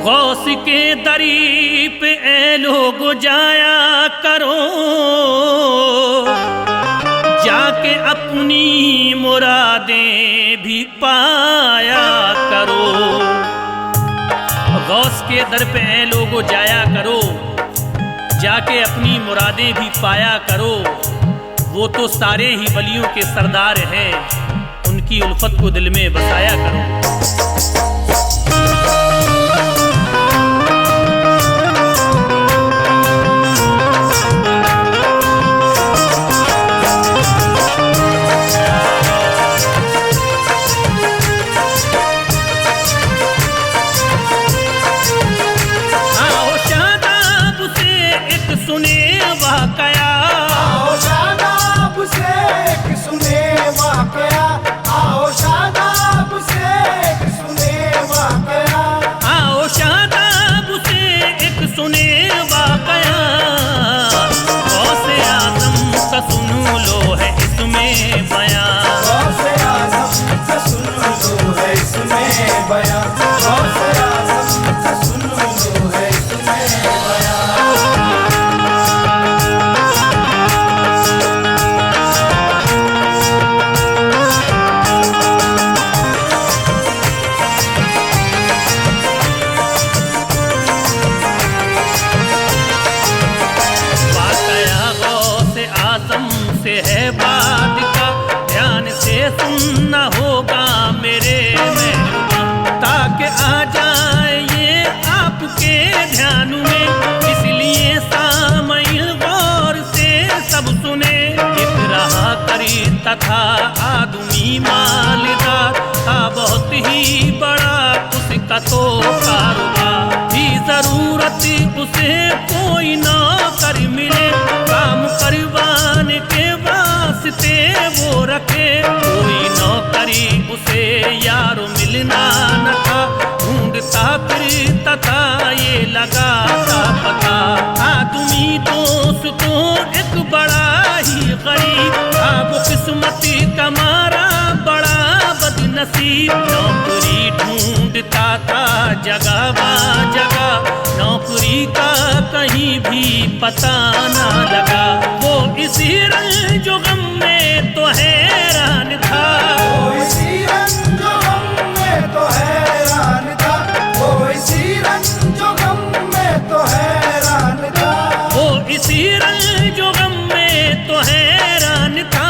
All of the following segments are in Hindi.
गौस के दरी पे ए लोग जाया करो, जाके अपनी मुरादें भी पाया करो। गौस के दर पे ए लोग जाया करो, जाके अपनी मुरादें भी पाया करो। वो तो सारे ही वलियों के सरदार हैं, उनकी उल्फत को दिल में बसाया करो। है बात का ध्यान से सुनना होगा मेरे मेहरबा, ताकि आ जाए ये आपके ध्यान में। इसलिए सामईं गौर से सब सुने। एक रहा करी तथा आदमी मालदार था, बहुत ही बड़ा उसका तो कारोबार भी। जरूरत उसे कोई नौकर मिले, काम करवाने के वास्ते वो रखे। कोई नौकरी उसे यारो मिलना न था, ढूंढता फिरता था ये लगाता पता। आदमी दोस्त तो एक बड़ा ही गरीब था, वो किस्मती का मारा बड़ा बदनसीब। नौकरी ढूंढता था जगह जगह, नौकरी का कहीं भी पता ना लगा। वो इसी रंजो गम में तो हैरान था, वो इसी रंजो गम में तो हैरान था, वो इसी रंजो गम में तो हैरान था, वो इसी रंजो गम में तो हैरान था।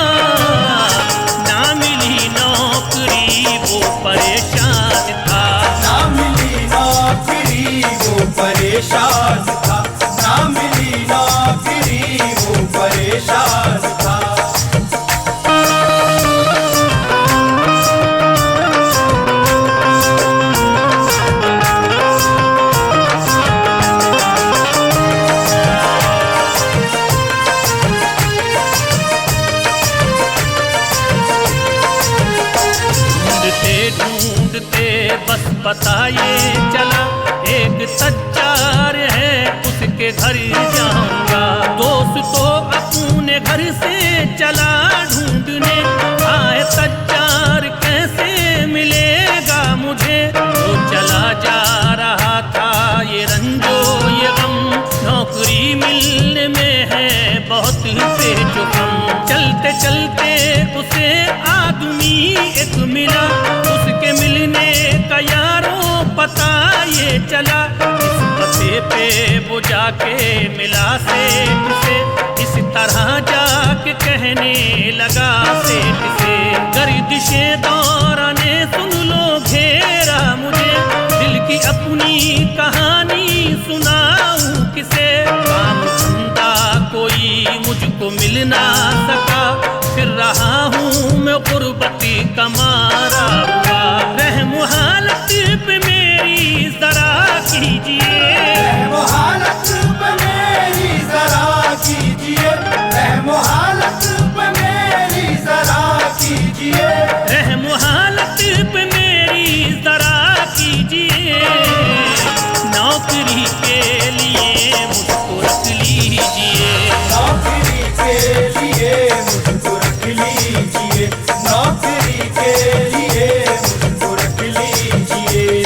ना मिली नौकरी वो परेशान था, ना मिली नौकरी वो परेशान था, ना मिली नौकरी वो परेशान था। ढूंढते बस पता ये चला, एक सच्चार है उसके घर जाऊंगा। दोस्त तो अपने घर से चला ढूंढने, आए सच्चार कैसे मिलेगा मुझे। वो चला जा रहा था ये रंजो ये गम, नौकरी मिलने में है बहुत पेचकम। चलते चलते उसे आदमी एक मिला, उसके मिलने का यारों पता ये चला। इस पते पे वो जाके मिला सेठ से, इस तरह जाके कहने लगा सेठ से। गर्दिशे दौरा ने सुन लो घेरा मुझे, दिल की अपनी कहानी सुनाऊं किसे। काम धंधा कोई मुझको मिल ना सका, फिर रहा हूँ मैं गुर्बती का मारा हुआ। रहम हालत पे मेरी जरा कीजिए, रहम हालत पे मेरी जरा कीजिए, रहम हालत पे मेरी जरा कीजिए, रहम हालत पे मेरी जरा कीजिए। नौकरी के लिए मुझको रख लीजिए, नौकरी के लिए मुझको रख लीजिए, नौकरी के लिए मुझको रख लीजिए।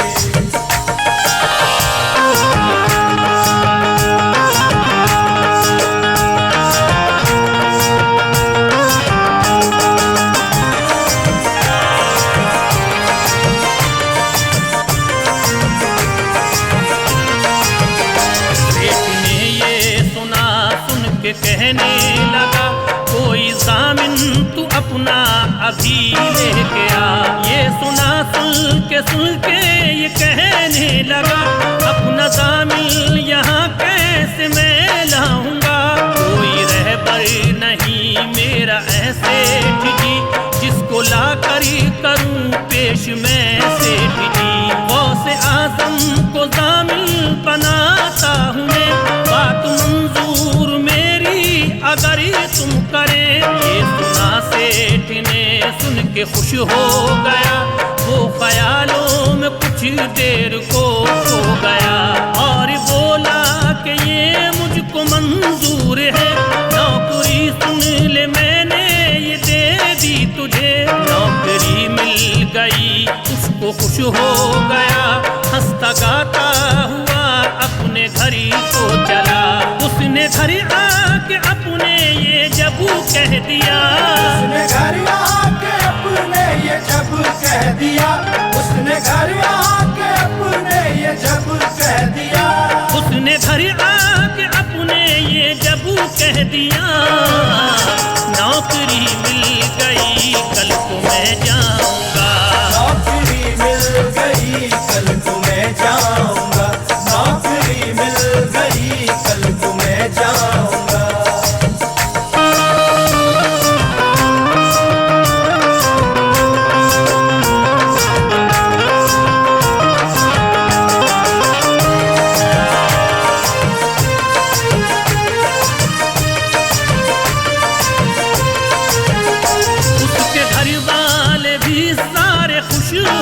बातें सुन के ये कहने लगा, अपना दामिल यहाँ कैसे मैं लाऊंगा। कोई रहबर नहीं मेरा ऐसे जी, जिसको ला करी करूं पेश मैं सेठ जी। गौसे आजम को दामिल बनाता हूँ मैं, बात मंजूर मेरी अगर तुम करे। ये सुना सेठ ने सुन के खुश हो गया, वो ख्यालों में कुछ देर को खो गया और बोला कि ये मुझको मंजूर है। नौकरी सुन ले मैंने ये दे दी तुझे। नौकरी मिल गई उसको खुश हो गया, हंसता गाता हुआ अपने घर को चला। उसने घर आके अपने ये जब कह दिया, उसने घर आके अपने ये जब कह दिया, उसने घर आके अपने ये जब कह दिया, उसने घर आके अपने ये जब कह दिया। नौकरी मिल गई कल को मैं जाऊंगा, नौकरी मिल गई कल को मैं जाऊंगा, नौकरी मिल गई कल को मैं जाऊंगा।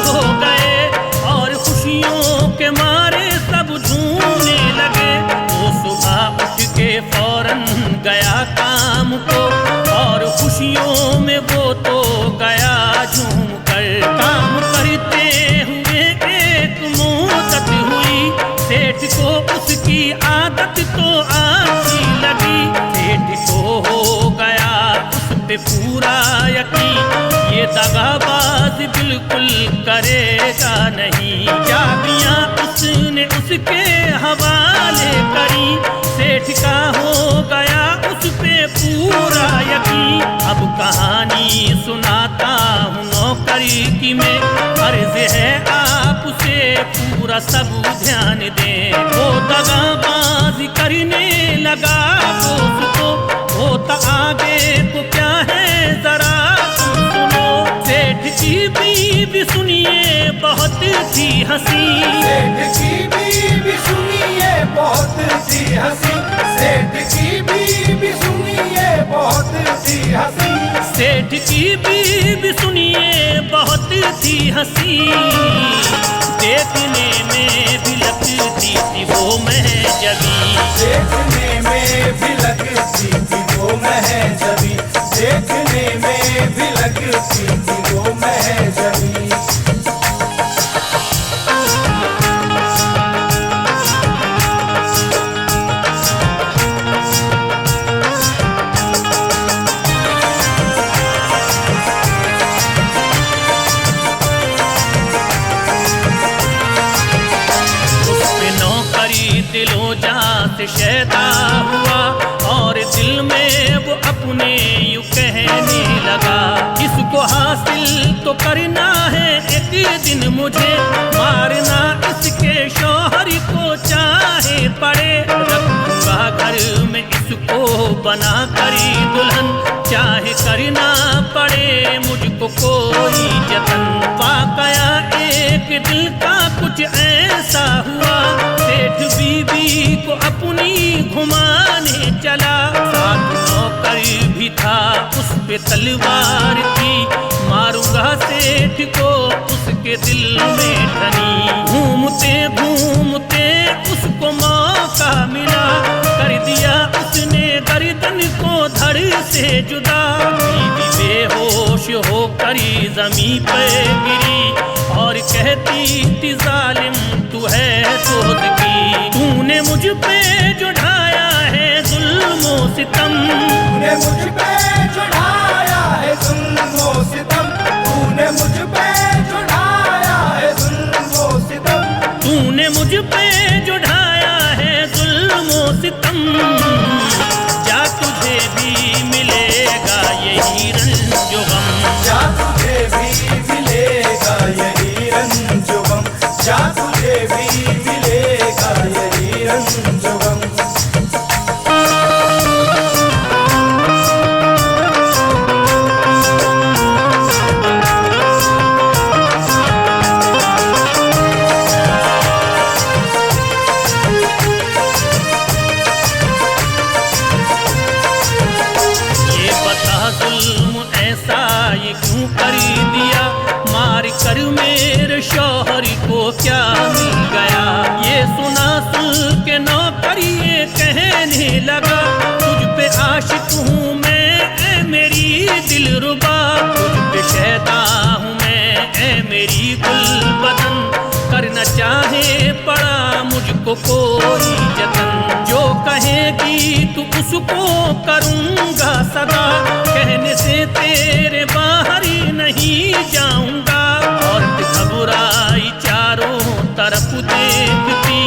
हो गए और खुशियों के मारे सब झूमने लगे। वो सुबह उठ के फौरन गया काम को और खुशियों में वो तो गया झूम कर। काम करते हुए एक मुद्दत हुई, सेठ को उसकी आदत तो अच्छी लगी। सेठ को हो गया उस पे पूरा यकीन, ये दगाबाज बिल्कुल करेगा नहीं। चाबियां उसने उसके हवाले करी, सेठ का हो गया उस पे पूरा यकीन। अब कहानी सुनाता हूँ नौकरी की मैं, अर्ज है आपसे पूरा सब ध्यान दें। वो दगाबाजी करने लगा उसको, होता आगे को क्या है जरा सुनो। सेठ की बीवी सुनिए बहुत थी हंसी, सेठ की बीवी सुनिए बहुत थी हंसी, सेठ की बीवी सुनिए बहुत थी हंसी, सेठ की बीवी सुनिए बहुत थी हंसी। देखने में भी लगती थी वो महजबी, देखने में भी लगती थी वो महजबी, देखने में भी लगती थी वो महजबी। दिलो जान से शैदा हुआ और दिल में वो अपने यूं कहने लगा, इसको हासिल तो करना है एक दिन मुझे, मारना इसके शौहर को चाहे पड़े। रखूंगा घर में इसको बना करी दुल्हन, चाहे करना पड़े मुझको कोई जतन। वाकया एक दिल का कुछ ऐसा हुआ, सेठ बीबी को अपनी घुमाने चला। साथ नौकर भी था उस पे तलवार थी, मारूंगा सेठ को उसके दिल में धनी। घूमते घूमते उसको मौका मिला, कर दिया उसने गर्दन को धड़ से जुदा। बीवी बेहोश होकर जमीन पे गिरी और कहती थी जालिम तू है सोच की, तूने मुझ पे जो ढाया है जुल्म ओ सितम, तूने मुझ पे जो ढाया है जुल्म ओ सितम, तूने मुझ पे जो ढाया है जुल्म ओ सितम, तूने मुझ पे जो ढाया है जुल्म ओ सितम। जा तुझे भी मिलेगा यही रंजो गम, जा तुझे भी मिलेगा यही रंजो जौहरी को क्या मिल गया। ये सुना सुन के नौकर ये कहने लगा, तुझ पे आशिक हूँ मैं ऐ मेरी दिलरुबा, तुझ पे शैदा हूँ मैं ऐ मेरी गुलबदन, करना चाहे पड़ा मुझको कोई जतन, जो कहेगी तू उसको करूँगा सदा, कहने से तेरे बाहर ही नहीं जाऊँगा। और घबराई चारों तरफ देखती,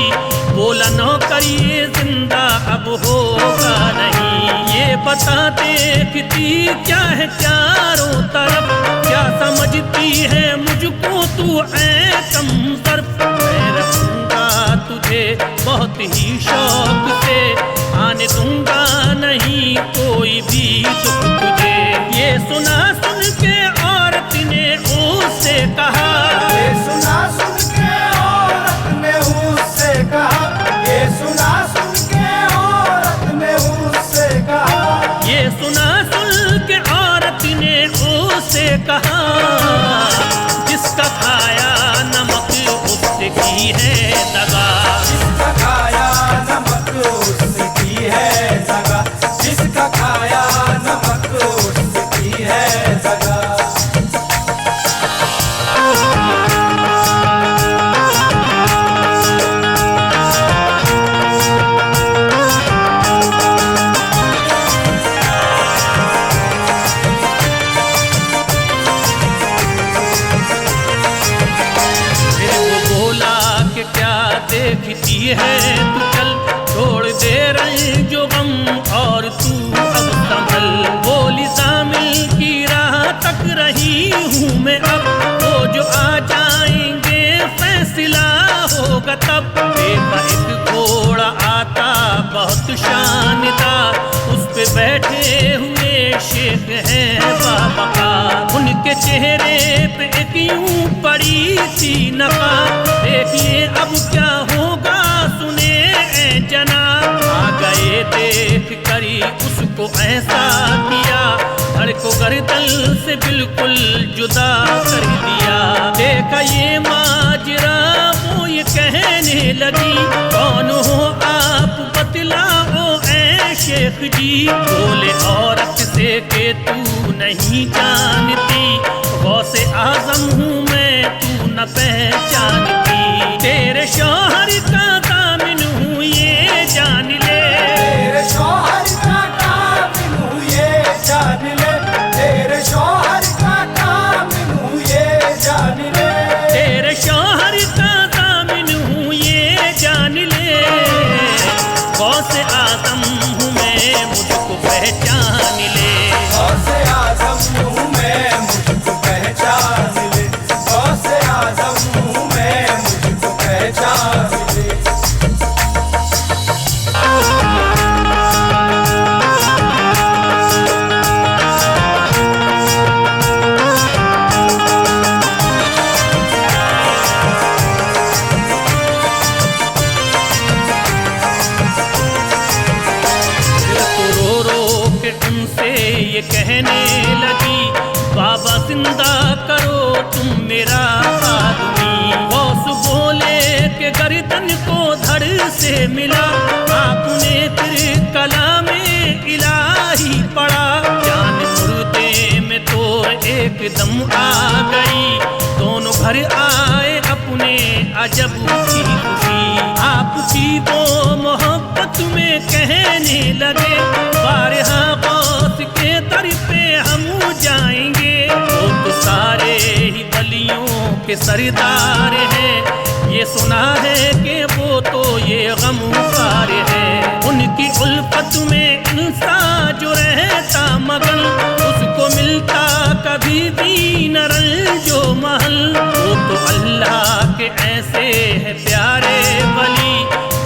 बोला नौकर ये जिंदा अब होगा नहीं। ये बता देखती क्या है चारों तरफ, क्या समझती है मुझको तू ऐ कमतर, मैं रखूंगा तुझे बहुत ही शौक से, आने दूंगा नहीं कोई भी दुख तुझे। ये सुना सुन के औरत ने उससे कहा, ये सुना सुन के औरत ने उससे कहा, ये सुना सुन के औरत ने उससे कहा, ये सुना सुन के औरत ने उससे कहा, जिसका खाया नमक उससे की है दगा, जिसका खाया नमक उससे की है दगा, जिसका खाया नमक उससे की है दगा। देखती है तू चल, छोड़ दे रही जो गम और तू अब संभल, बोली शामिल की राह तक रही हूँ मैं अब, वो जो आ जाएंगे फैसला होगा तब। देखा एक घोड़ा आता बहुत शानदार, उस पे बैठे हुए शेख हैं बाबा का, उनके चेहरे पे एक यूं पड़ी थी नकाब, देखिए अब क्या होगा सुने ऐ जनाब। आ गए देख करी उसको ऐसा किया, धड़ को गर्दन से बिल्कुल जुदा कर दिया। देखा ये माजरा वो ये कहने लगी, कौन हो आप बतलाओ ऐ शेख जी। बोले औरत से के तू नहीं जानती, गौसे आजम हूँ मैं तू न पहचानती, तेरे शौहर का दामिन हूँ ये जान ले, तेरे शौहर का दामिन हूँ ये जान ले, तेरे शौहर का दामिन हूँ ये जान ले, तेरे शौहर का दामिन हूँ ये जान ले, गौसे आजम हूँ मैं मुझको पहचान ले, गौसे आजम हूँ मैं मुझको पहचान ले, गौसे आजम हूँ मैं मुझको पहचान ले। ये कहने लगी, बाबा जिंदा करो तुम मेरा आदमी। गौस बोले के गर्दन को धड़ से मिला, आपने फिर कलामे इलाही पढ़ा, जान मुर्दे में तो एकदम आ गई, दोनों घर आए अपने अजब की खुशी। आपकी वो मोहब्बत में कहने लगे, बारहा गौस के दर पे हम जाएंगे, वो तो सारे ही वलियों के सरदार हैं, ये सुना है कि वो तो ये गमखार है। उनकी उल्फत में इंसान जो रहता मगन, उसको मिलता कभी भी न रंजो महल, वो तो अल्लाह के ऐसे है प्यारे वली,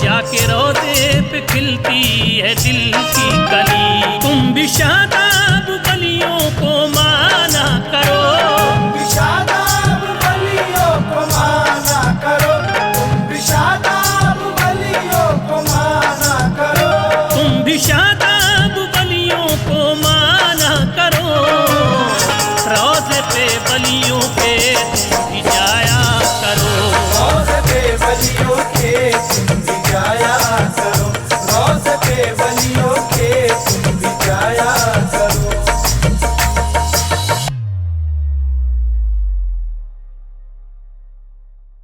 जाके रोज़े पे खिलती है दिल की कली। तुम भी शादाब वलियों को माना करो, तुम भी शादाब वलियों को माना करो, तुम भी शादाब वलियों को माना करो, तुम भी शादाब वलियों को माना करो, रोज़े पे वलियों पे तुम भी जाया करो। आया